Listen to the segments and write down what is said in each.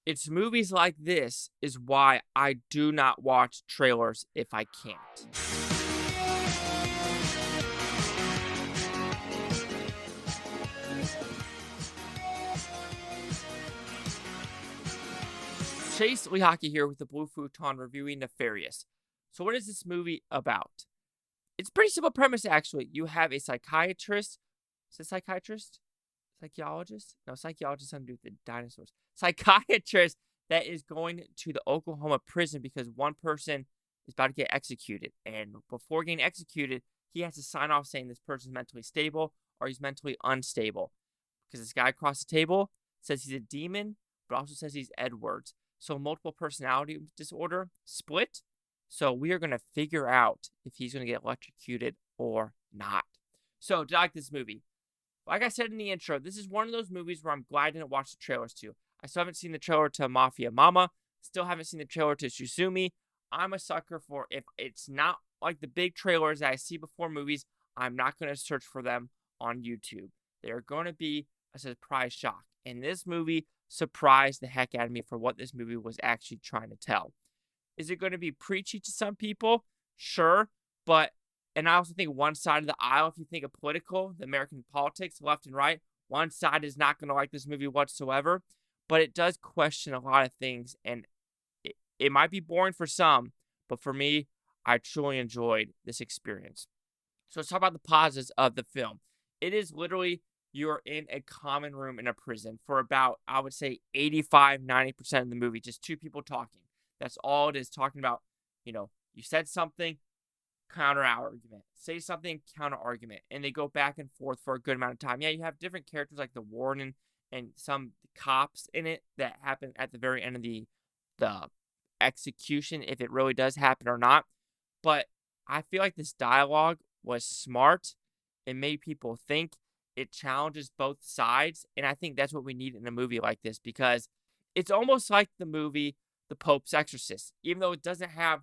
It's movies like this is why I do not watch trailers if I can't. Chase Lee Hockey here with the Blue Futon reviewing Nefarious. So what is this movie about? It's a pretty simple premise, actually. You have a psychiatrist. Is it psychiatrist? Psychologist? No, psychologist has something to do with the dinosaurs. Psychiatrist that is going to the Oklahoma prison because one person is about to get executed. And before getting executed, he has to sign off saying this person's mentally stable or he's mentally unstable. Because this guy across the table says he's a demon, but also says he's Edwards. So multiple personality disorder, split. So we are going to figure out if he's going to get electrocuted or not. So, did I like this movie? Like I said in the intro, this is one of those movies where I'm glad I didn't watch the trailers to. I still haven't seen the trailer to Mafia Mama. Still haven't seen the trailer to Shizumi. I'm a sucker for if it's not like the big trailers that I see before movies, I'm not going to search for them on YouTube. They're going to be a surprise shock. And this movie surprised the heck out of me for what this movie was actually trying to tell. Is it going to be preachy to some people? Sure. And I also think one side of the aisle, if you think of political, the American politics, left and right, one side is not going to like this movie whatsoever. But it does question a lot of things. And it might be boring for some. But for me, I truly enjoyed this experience. So let's talk about the positives of the film. It is literally you're in a common room in a prison for about, I would say, 85-90% of the movie. Just two people talking. That's all it is, talking about, you said something, counter argument. Say something, counter argument. And they go back and forth for a good amount of time. Yeah, you have different characters like the warden and some cops in it that happen at the very end of the execution, if it really does happen or not. But I feel like this dialogue was smart. It made people think. It challenges both sides. And I think that's what we need in a movie like this because it's almost like the movie The Pope's Exorcist. Even though it doesn't have,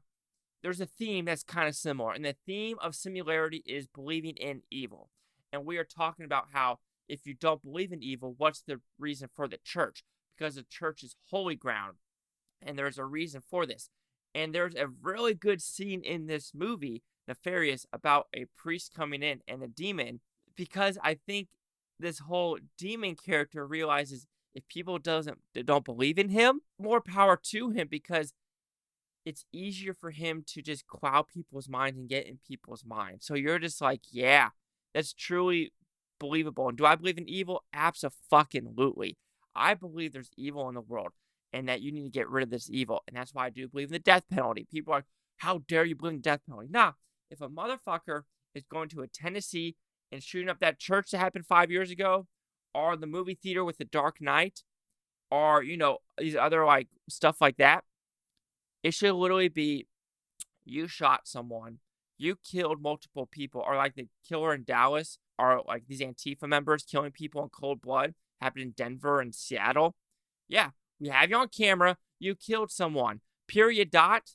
there's a theme that's kind of similar. And the theme of similarity is believing in evil. And we are talking about how if you don't believe in evil, what's the reason for the church? Because the church is holy ground. And there's a reason for this. And there's a really good scene in this movie, Nefarious, about a priest coming in and a demon. Because I think this whole demon character realizes if people don't believe in him, more power to him because it's easier for him to just cloud people's minds and get in people's minds. So you're just like, yeah, that's truly believable. And do I believe in evil? Abso-fucking-lutely. I believe there's evil in the world and that you need to get rid of this evil. And that's why I do believe in the death penalty. People are like, how dare you believe in the death penalty? Nah, if a motherfucker is going to a Tennessee and shooting up that church that happened 5 years ago, or the movie theater with the Dark Knight, or, these other, stuff like that, it should literally be, you shot someone, you killed multiple people, or like the killer in Dallas, or like these Antifa members killing people in cold blood, happened in Denver and Seattle. Yeah, we have you on camera, you killed someone. Period, dot.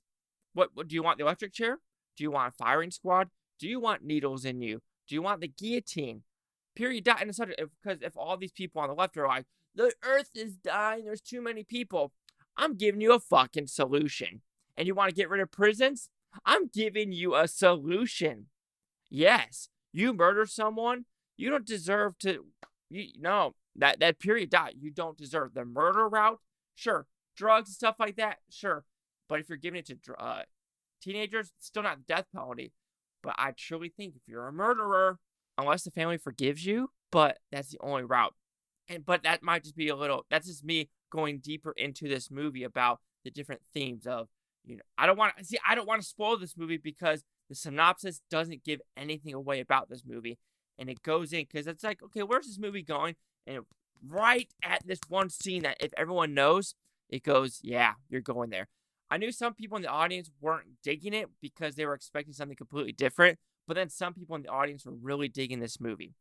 What do you want, the electric chair? Do you want a firing squad? Do you want needles in you? Do you want the guillotine? Period. Dot. And because if all these people on the left are like, the earth is dying, there's too many people, I'm giving you a fucking solution. And you want to get rid of prisons? I'm giving you a solution. Yes, you murder someone, you don't deserve to. That period. Dot. You don't deserve the murder route. Sure, drugs and stuff like that. Sure, but if you're giving it to teenagers, it's still not the death penalty. But I truly think if you're a murderer, unless the family forgives you, but that's the only route. But that might just be that's just me going deeper into this movie about the different themes of, I don't want to spoil this movie because the synopsis doesn't give anything away about this movie. And it goes in because it's like, okay, where's this movie going? And right at this one scene that if everyone knows, it goes, yeah, you're going there. I knew some people in the audience weren't digging it because they were expecting something completely different. But then some people in the audience were really digging this movie.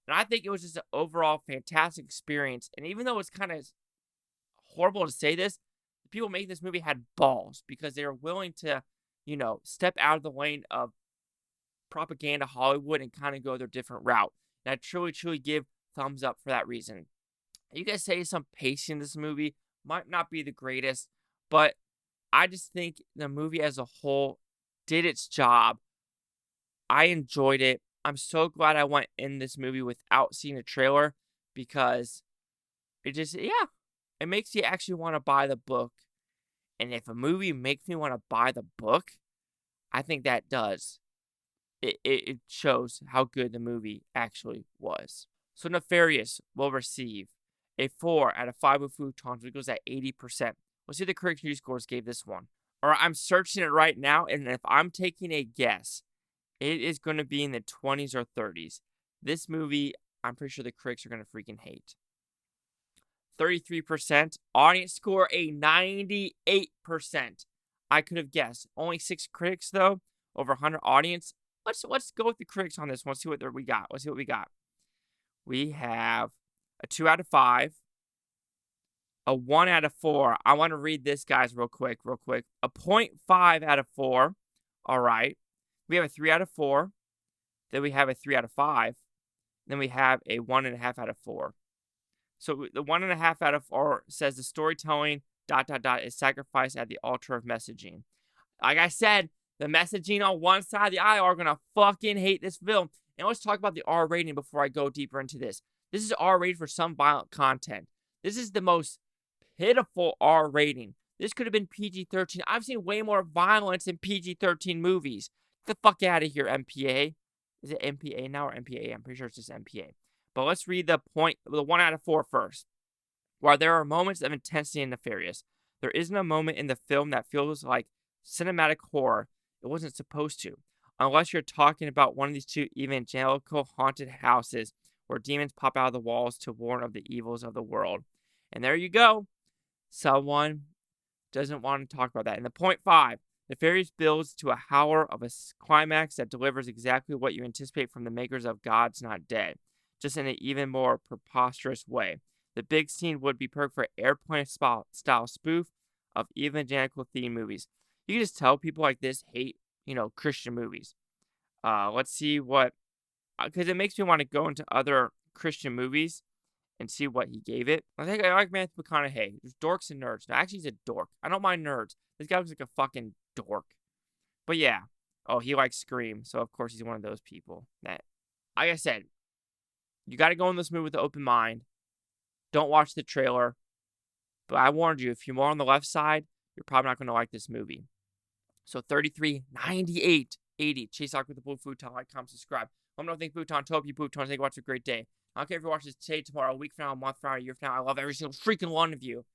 And I think it was just an overall fantastic experience. And even though it's kind of horrible to say this, the people making this movie had balls because they were willing to, step out of the lane of propaganda Hollywood and kind of go their different route. And I truly, truly give thumbs up for that reason. You guys say some pacing in this movie might not be the greatest, but I just think the movie as a whole did its job. I enjoyed it. I'm so glad I went in this movie without seeing a trailer because it just, it makes you actually want to buy the book. And if a movie makes me want to buy the book, I think that does. It shows how good the movie actually was. So Nefarious will receive a 4 out of 5 with Futons, which goes at 80%. Let's see what the critic review scores gave this one. All right, I'm searching it right now, and if I'm taking a guess, it is going to be in the 20s or 30s. This movie, I'm pretty sure the critics are going to freaking hate. 33%. Audience score, a 98%. I could have guessed. Only 6 critics, though. Over 100 audience. Let's go with the critics on this one. Let's see what we got. Let's see what we got. We have a 2 out of 5. A 1 out of 4. I want to read this, guys, real quick. A 0.5 out of 4. All right. We have a 3 out of 4. Then we have a 3 out of 5. Then we have a 1.5 out of 4. So the 1.5 out of 4 says the storytelling ... is sacrificed at the altar of messaging. Like I said, the messaging on one side of the aisle are going to fucking hate this film. And let's talk about the R rating before I go deeper into this. This is R rated for some violent content. This is the most pitiful R rating. This could have been PG-13. I've seen way more violence in PG-13 movies. Get the fuck out of here, MPA. Is it MPA now or MPA? I'm pretty sure it's just MPA. But let's read the 1 out of 4 first. While there are moments of intensity and Nefarious, there isn't a moment in the film that feels like cinematic horror. It wasn't supposed to. Unless you're talking about one of these two evangelical haunted houses where demons pop out of the walls to warn of the evils of the world. And there you go. Someone doesn't want to talk about that. And the 0.5, Nefarious builds to a howler of a climax that delivers exactly what you anticipate from the makers of God's Not Dead, just in an even more preposterous way. The big scene would be perfect for airplane-style spoof of evangelical theme movies. You can just tell people like this hate, Christian movies. Let's see what, because it makes me want to go into other Christian movies and see what he gave it. I think I like Matthew McConaughey. There's dorks and nerds. No, actually, he's a dork. I don't mind nerds. This guy looks like a fucking dork. But yeah. Oh, he likes Scream. So, of course, he's one of those people that, like I said, you got to go in this movie with an open mind. Don't watch the trailer. But I warned you, if you're more on the left side, you're probably not going to like this movie. So 33, 98, 80. Chase Talk with the Blue Futon. Like, comment, subscribe. Let me know what you think, Futon. Hope you Futon. Thank you. Watch a great day. I don't care if you watch this today, tomorrow, a week from now, a month from now, a year from now. I love every single freaking one of you.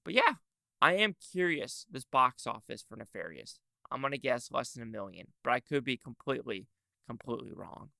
But yeah, I am curious this box office for Nefarious. I'm going to guess less than $1 million. But I could be completely wrong.